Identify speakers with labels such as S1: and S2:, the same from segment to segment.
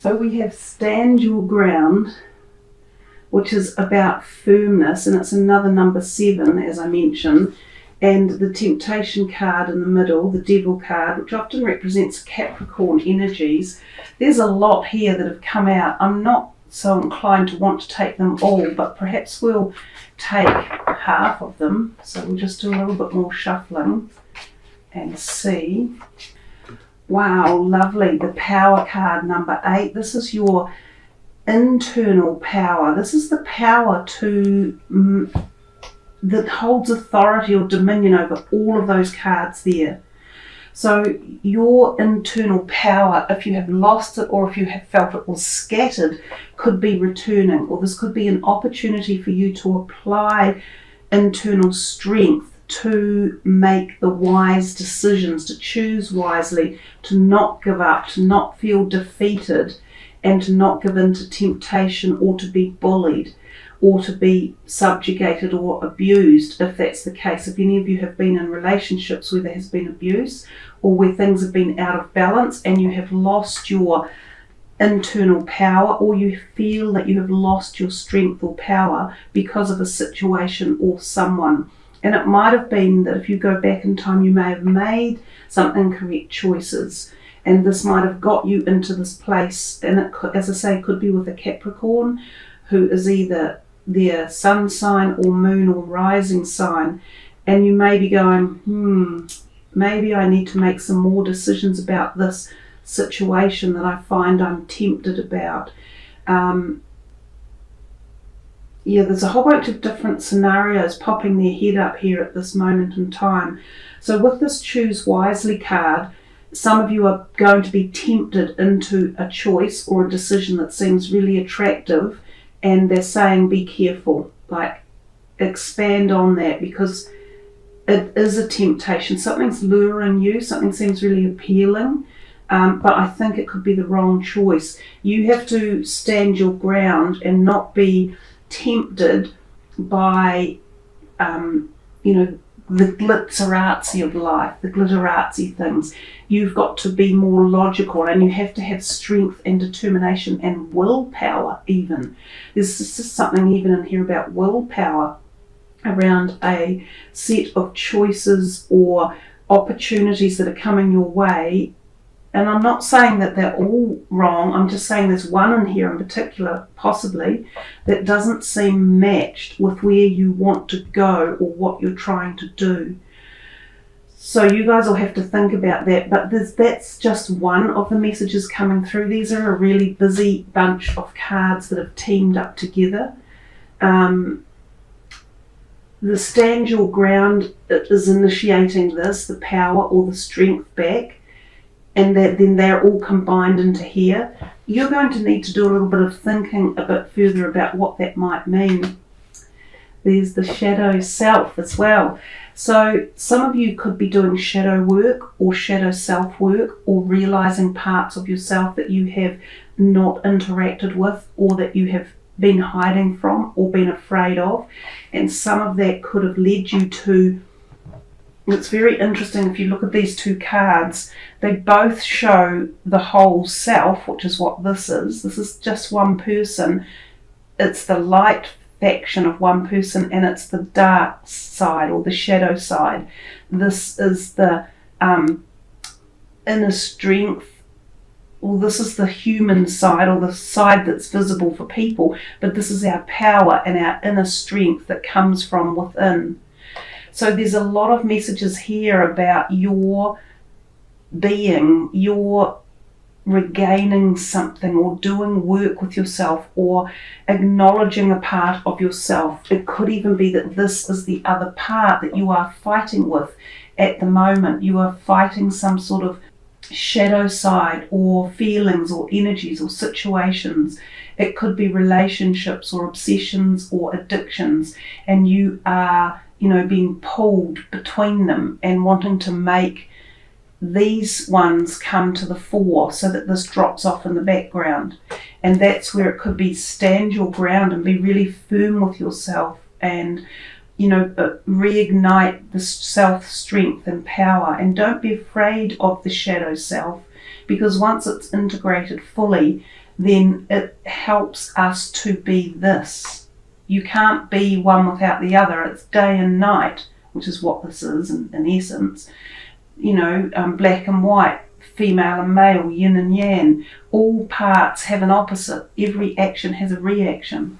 S1: So we have stand your ground, which is about firmness, and it's another number 7, as I mentioned, and the temptation card in the middle, the devil card, which often represents Capricorn energies. There's a lot here that have come out. I'm not so inclined to want to take them all, but perhaps we'll take half of them. So we'll just do a little bit more shuffling and see. Wow, lovely. The power card, number 8. This is your internal power. This is the power that holds authority or dominion over all of those cards there. So your internal power, if you have lost it or if you have felt it was scattered, could be returning, or this could be an opportunity for you to apply internal strength to make the wise decisions, to choose wisely, to not give up, to not feel defeated, and to not give in to temptation or to be bullied or to be subjugated or abused, if that's the case. If any of you have been in relationships where there has been abuse or where things have been out of balance and you have lost your internal power, or you feel that you have lost your strength or power because of a situation or someone. And it might have been that if you go back in time, you may have made some incorrect choices, and this might have got you into this place. And it could, as I say, could be with a Capricorn who is either their sun sign or moon or rising sign, and you may be going, maybe I need to make some more decisions about this situation that I find I'm tempted about. There's a whole bunch of different scenarios popping their head up here at this moment in time. So with this choose wisely card, some of you are going to be tempted into a choice or a decision that seems really attractive, and they're saying be careful, like expand on that, because it is a temptation. Something's luring you, something seems really appealing, but I think it could be the wrong choice. You have to stand your ground and not be tempted by the glitterazzi of life, the glitterazzi things. You've got to be more logical, and you have to have strength and determination and willpower even. There's just something even in here about willpower around a set of choices or opportunities that are coming your way. And I'm not saying that they're all wrong, I'm just saying there's one in here in particular, possibly, that doesn't seem matched with where you want to go or what you're trying to do. So you guys will have to think about that, but that's just one of the messages coming through. These are a really busy bunch of cards that have teamed up together. The stand your ground is initiating this, the power or the strength back, and that then they're all combined into here. You're going to need to do a little bit of thinking a bit further about what that might mean. There's the shadow self as well. So some of you could be doing shadow work or shadow self work, or realizing parts of yourself that you have not interacted with, or that you have been hiding from or been afraid of. And some of that could have led you to, it's very interesting if you look at these two cards, they both show the whole self, which is what this is. This is just one person. It's the light faction of one person, and it's the dark side or the shadow side. This is the inner strength, or this is the human side, or the side that's visible for people, but this is our power and our inner strength that comes from within. So there's a lot of messages here about your being, your regaining something, or doing work with yourself, or acknowledging a part of yourself. It could even be that this is the other part that you are fighting with at the moment. You are fighting some sort of shadow side, or feelings, or energies, or situations. It could be relationships or obsessions or addictions, and you are being pulled between them and wanting to make these ones come to the fore so that this drops off in the background. And that's where it could be stand your ground and be really firm with yourself, and reignite the self-strength and power. And don't be afraid of the shadow self, because once it's integrated fully, then it helps us to be this. You can't be one without the other. It's day and night, which is what this is in essence. Black and white, female and male, yin and yang. All parts have an opposite. Every action has a reaction.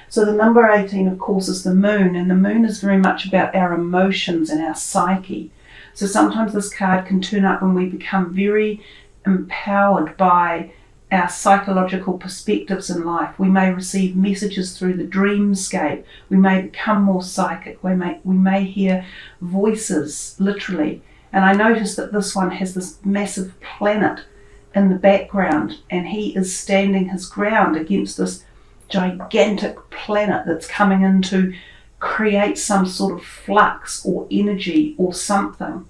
S1: So the number 18, of course, is the moon, and the moon is very much about our emotions and our psyche. So sometimes this card can turn up when we become very empowered by our psychological perspectives in life. We may receive messages through the dreamscape. We may become more psychic. We may hear voices, literally. And I noticed that this one has this massive planet in the background, and he is standing his ground against this gigantic planet that's coming in to create some sort of flux or energy or something.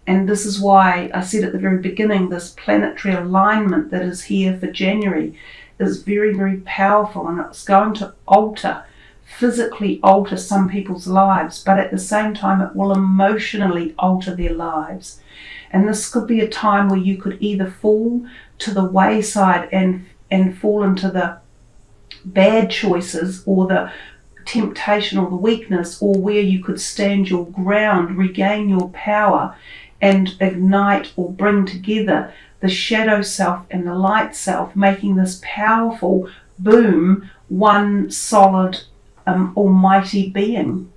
S1: And this is why I said at the very beginning, this planetary alignment that is here for January is very, very powerful, and it's going to physically alter some people's lives, but at the same time it will emotionally alter their lives. And this could be a time where you could either fall to the wayside and fall into the bad choices or the temptation or the weakness, or where you could stand your ground, regain your power, and ignite or bring together the shadow self and the light self, making this powerful boom, one solid almighty being.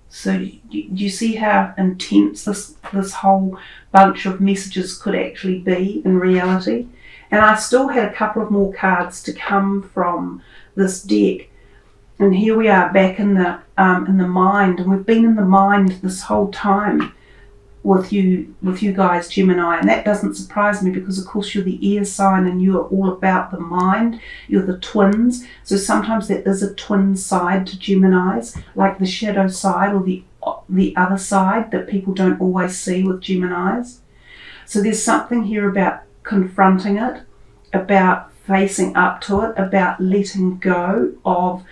S1: So you see how intense this whole bunch of messages could actually be in reality. And I still had a couple of more cards to come from this deck. And here we are back in the mind, and we've been in the mind this whole time with you guys, Gemini, and that doesn't surprise me, because of course you're the air sign and you're all about the mind. You're the twins, so sometimes there is a twin side to Geminis, like the shadow side or the other side that people don't always see with Geminis. So there's something here about confronting it, about facing up to it, about letting go of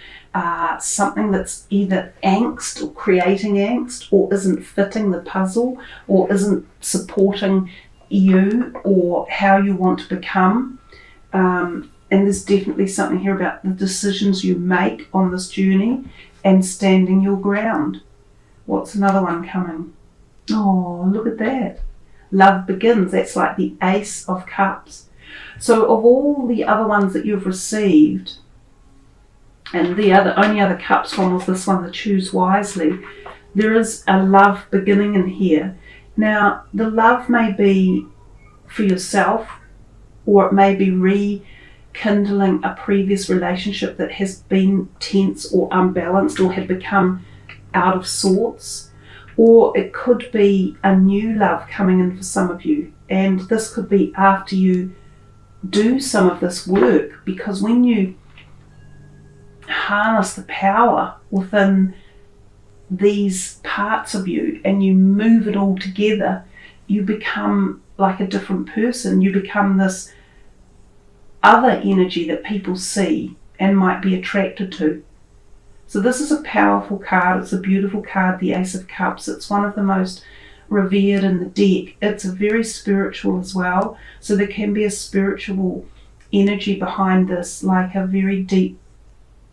S1: something that's either angst or creating angst, or isn't fitting the puzzle, or isn't supporting you or how you want to become. And there's definitely something here about the decisions you make on this journey and standing your ground. What's another one coming? Oh, look at that. Love begins. That's like the Ace of Cups. So of all the other ones that you've received, and the only other cups one was this one, the Choose Wisely, there is a love beginning in here. Now, the love may be for yourself, or it may be rekindling a previous relationship that has been tense or unbalanced or had become out of sorts. Or it could be a new love coming in for some of you. And this could be after you do some of this work, because when you harness the power within these parts of you and you move it all together, you become like a different person. You become this other energy that people see and might be attracted to. So this is a powerful card. It's a beautiful card, the Ace of Cups. It's one of the most revered in the deck. It's very spiritual as well. So there can be a spiritual energy behind this, like a very deep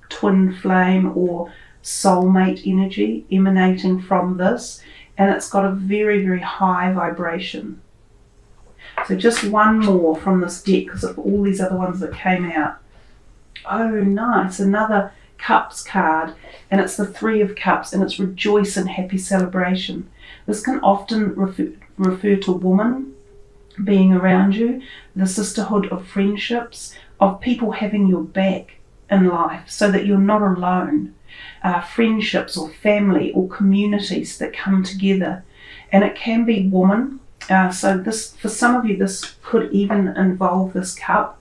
S1: twin flame or soulmate energy emanating from this. And it's got a very, very high vibration. So just one more from this deck, because of all these other ones that came out. Oh, nice. Another Cups card, and it's the Three of Cups, and it's rejoice and happy celebration. This can often refer to woman being around you, the sisterhood of friendships, of people having your back in life so that you're not alone. Friendships or family or communities that come together, and it can be woman. So this, for some of you, this could even involve this cup,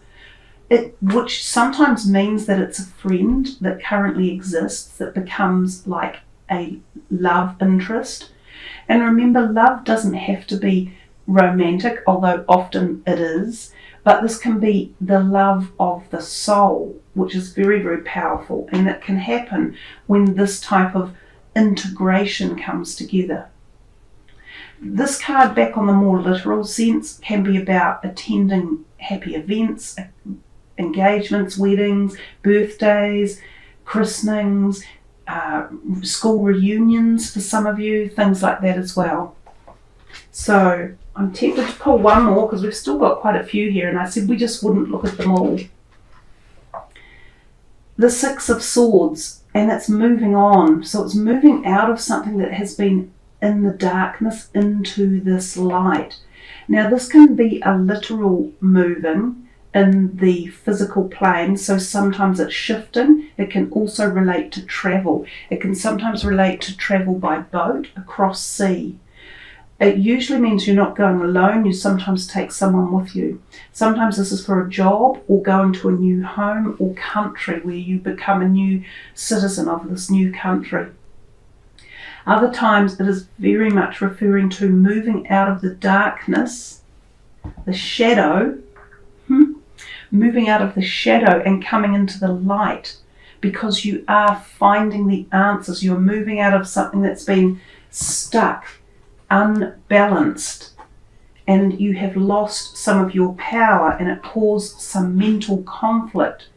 S1: which sometimes means that it's a friend that currently exists that becomes like a love interest. And remember, love doesn't have to be romantic, although often it is, but this can be the love of the soul, which is very, very powerful, and that can happen when this type of integration comes together. This card, back on the more literal sense, can be about attending happy events, engagements, weddings, birthdays, christenings, school reunions for some of you, things like that as well. So I'm tempted to pull one more because we've still got quite a few here, and I said we just wouldn't look at them all. The Six of Swords, and it's moving on. So it's moving out of something that has been in the darkness into this light. Now this can be a literal moving in the physical plane, so sometimes it's shifting. It can also relate to travel. It can sometimes relate to travel by boat across sea. It usually means you're not going alone. You sometimes take someone with you. Sometimes this is for a job or going to a new home or country where you become a new citizen of this new country. Other times it is very much referring to moving out of the darkness, the shadow, moving out of the shadow and coming into the light, because you are finding the answers. You're moving out of something that's been stuck, unbalanced, and you have lost some of your power and it caused some mental conflict,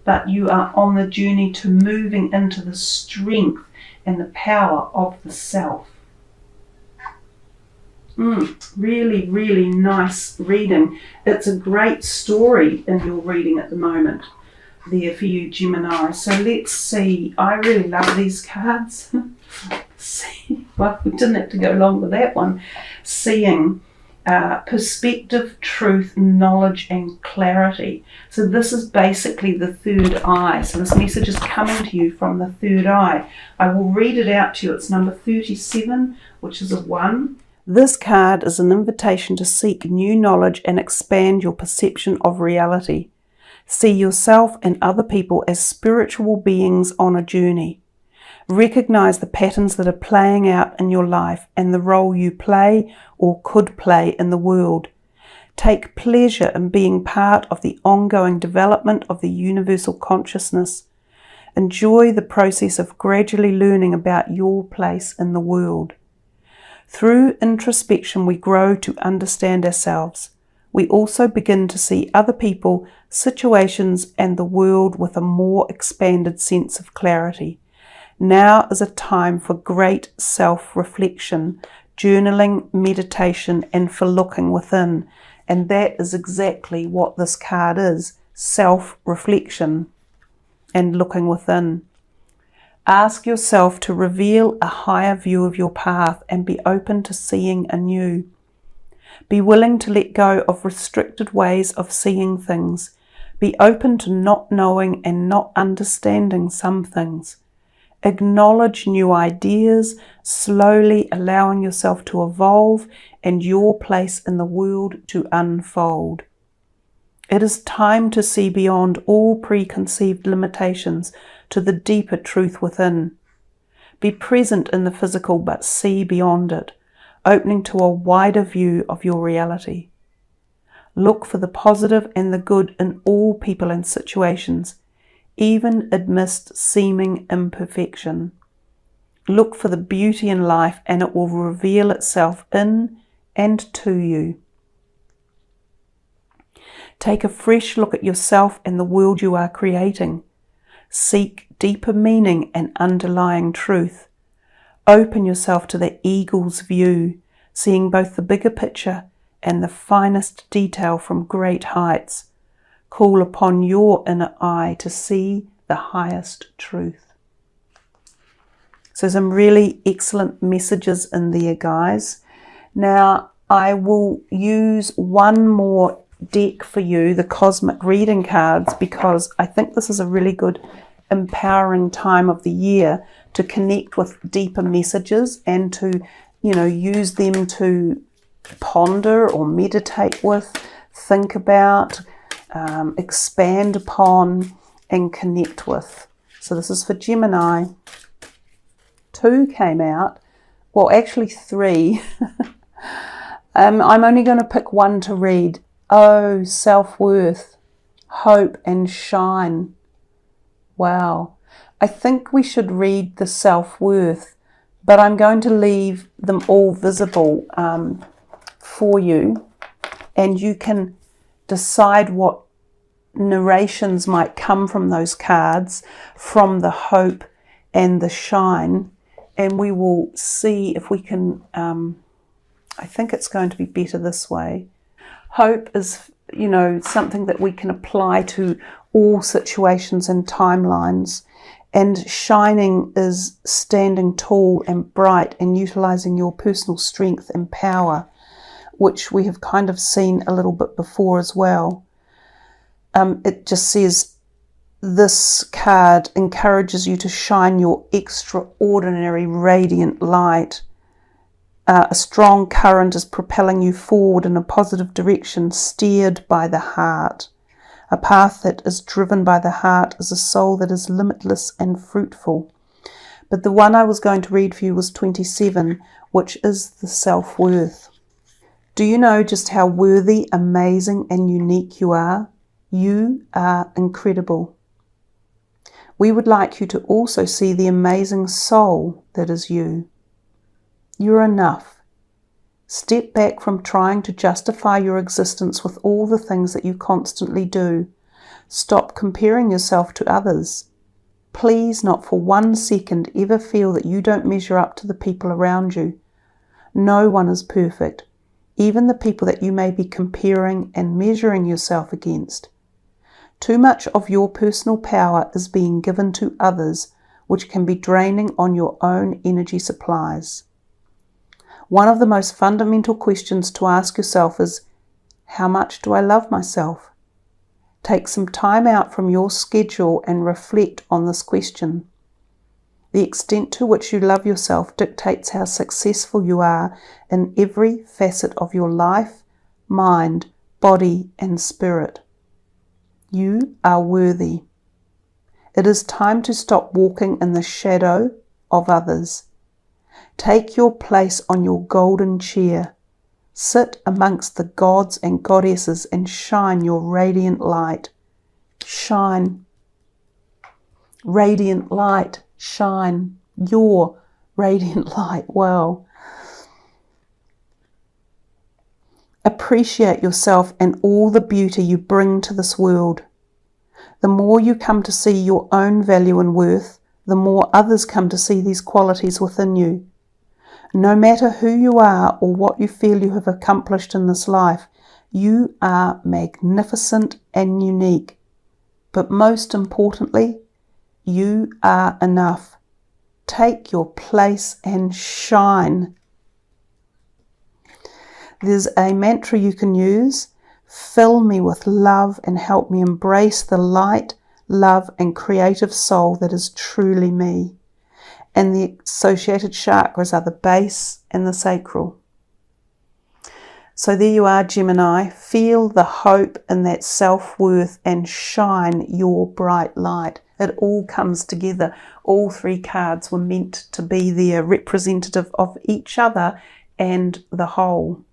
S1: but you are on the journey to moving into the strength and the power of the self. Really, really nice reading. It's a great story in your reading at the moment there for you, Gemini. So let's see. I really love these cards. See, well, we didn't have to go long with that one. Seeing, perspective, truth, knowledge, and clarity. So this is basically the third eye. So this message is coming to you from the third eye. I will read it out to you. It's number 37, which is a 1. This card is an invitation to seek new knowledge and expand your perception of reality. See yourself and other people as spiritual beings on a journey. Recognize the patterns that are playing out in your life and the role you play or could play in the world. Take pleasure in being part of the ongoing development of the universal consciousness. Enjoy the process of gradually learning about your place in the world. Through introspection, we grow to understand ourselves. We also begin to see other people, situations, and the world with a more expanded sense of clarity. Now is a time for great self-reflection, journaling, meditation, and for looking within. And that is exactly what this card is, self-reflection and looking within. Ask yourself to reveal a higher view of your path and be open to seeing anew. Be willing to let go of restricted ways of seeing things. Be open to not knowing and not understanding some things. Acknowledge new ideas, slowly allowing yourself to evolve and your place in the world to unfold. It is time to see beyond all preconceived limitations to the deeper truth within. Be present in the physical, but see beyond it, opening to a wider view of your reality. Look for the positive and the good in all people and situations, even amidst seeming imperfection. Look for the beauty in life and it will reveal itself in and to you. Take a fresh look at yourself and the world you are creating. Seek deeper meaning and underlying truth. Open yourself to the eagle's view, seeing both the bigger picture and the finest detail from great heights. Call upon your inner eye to see the highest truth. So some really excellent messages in there, guys. Now, I will use one more deck for you, the Cosmic Reading cards, because I think this is a really good empowering time of the year to connect with deeper messages and to, use them to ponder or meditate with, think about, expand upon and connect with. So this is for Gemini. 2 came out, well actually 3. I'm only going to pick one to read. Oh, self-worth, hope and shine. Wow. I think we should read the self-worth, but I'm going to leave them all visible for you, and you can decide what narrations might come from those cards, from the hope and the shine, and we will see if we can, I think it's going to be better this way. Hope is, something that we can apply to all situations and timelines, and shining is standing tall and bright and utilizing your personal strength and power, which we have kind of seen a little bit before as well. It just says this card encourages you to shine your extraordinary radiant light. A strong current is propelling you forward in a positive direction, steered by the heart. A path that is driven by the heart is a soul that is limitless and fruitful. But the one I was going to read for you was 27, which is the self-worth. Do you know just how worthy, amazing, and unique you are? You are incredible. We would like you to also see the amazing soul that is you. You're enough. Step back from trying to justify your existence with all the things that you constantly do. Stop comparing yourself to others. Please, not for 1 second, ever feel that you don't measure up to the people around you. No one is perfect, even the people that you may be comparing and measuring yourself against. Too much of your personal power is being given to others, which can be draining on your own energy supplies. One of the most fundamental questions to ask yourself is, how much do I love myself? Take some time out from your schedule and reflect on this question. The extent to which you love yourself dictates how successful you are in every facet of your life, mind, body, and spirit. You are worthy. It is time to stop walking in the shadow of others. Take your place on your golden chair. Sit amongst the gods and goddesses and shine your radiant light. Shine. Radiant light. Shine. Your radiant light. Wow. Appreciate yourself and all the beauty you bring to this world. The more you come to see your own value and worth, the more others come to see these qualities within you. No matter who you are or what you feel you have accomplished in this life, you are magnificent and unique. But most importantly, you are enough. Take your place and shine. There's a mantra you can use. Fill me with love and help me embrace the light, love and creative soul that is truly me. And the associated chakras are the base and the sacral. So there you are, Gemini. Feel the hope in that self-worth and shine your bright light. It all comes together. All 3 cards were meant to be there, representative of each other and the whole.